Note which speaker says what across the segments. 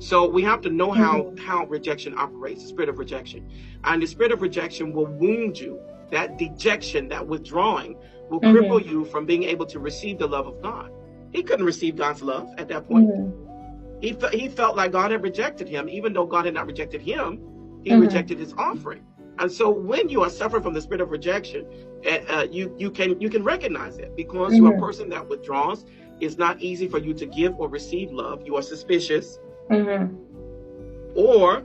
Speaker 1: So we have to know how rejection operates, the spirit of rejection. And the spirit of rejection will wound you. That dejection, that withdrawing, will cripple you from being able to receive the love of God. He couldn't receive God's love at that point. He felt like God had rejected him, even though God had not rejected him. He rejected his offering. And so when you are suffering from the spirit of rejection, you can recognize it, because you're a person that withdraws. It's not easy for you to give or receive love. You are suspicious, or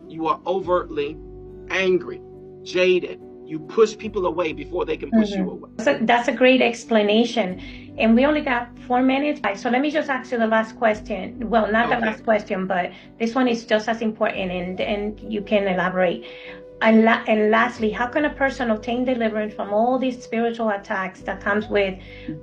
Speaker 1: you are overtly angry, jaded. You push people away before they can push you away.
Speaker 2: So that's a great explanation. And we only got 4 minutes. So let me just ask you the last question. Well, not the last question, but this one is just as important, and you can elaborate. And lastly, how can a person obtain deliverance from all these spiritual attacks that comes with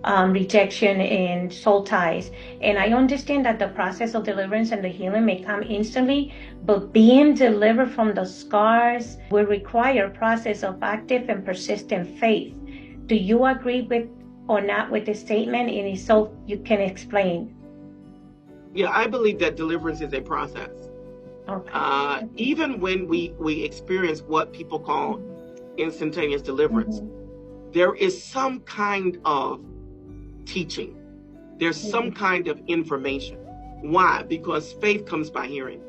Speaker 2: rejection and soul ties? And I understand that the process of deliverance and the healing may come instantly, but being delivered from the scars will require a process of active and persistent faith. Do you agree with or not with this statement? And if so, you can explain.
Speaker 1: Yeah, I believe that deliverance is a process.
Speaker 2: Okay.
Speaker 1: Even when we experience what people call instantaneous deliverance, there is some kind of teaching. There's some kind of information. Why? Because faith comes by hearing,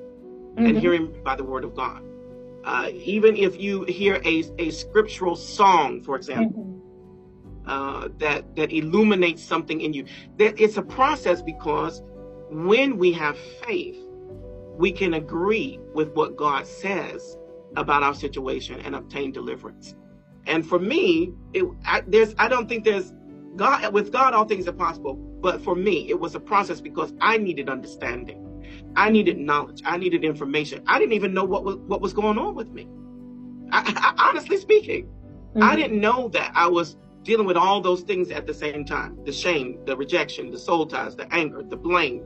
Speaker 1: and hearing by the word of God. Even if you hear a scriptural song, for example, that illuminates something in you, it's a process, because when we have faith, we can agree with what God says about our situation and obtain deliverance. And for me, I don't think there's God. With God, all things are possible. But for me, it was a process, because I needed understanding. I needed knowledge. I needed information. I didn't even know what was going on with me. I honestly speaking, I didn't know that I was dealing with all those things at the same time: the shame, the rejection, the soul ties, the anger, the blame.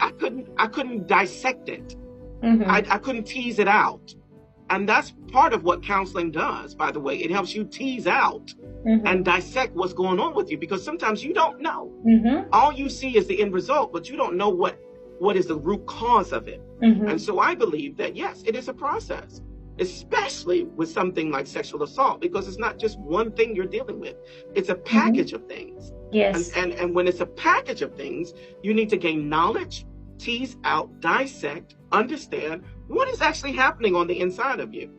Speaker 1: I couldn't dissect it. I couldn't tease it out. And that's part of what counseling does, by the way. It helps you tease out and dissect what's going on with you, because sometimes you don't know. All you see is the end result, but you don't know what is the root cause of it. And so I believe that, yes, it is a process, especially with something like sexual assault, because it's not just one thing you're dealing with. It's a package of things.
Speaker 2: Yes.
Speaker 1: And when it's a package of things, you need to gain knowledge, tease out, dissect, understand what is actually happening on the inside of you.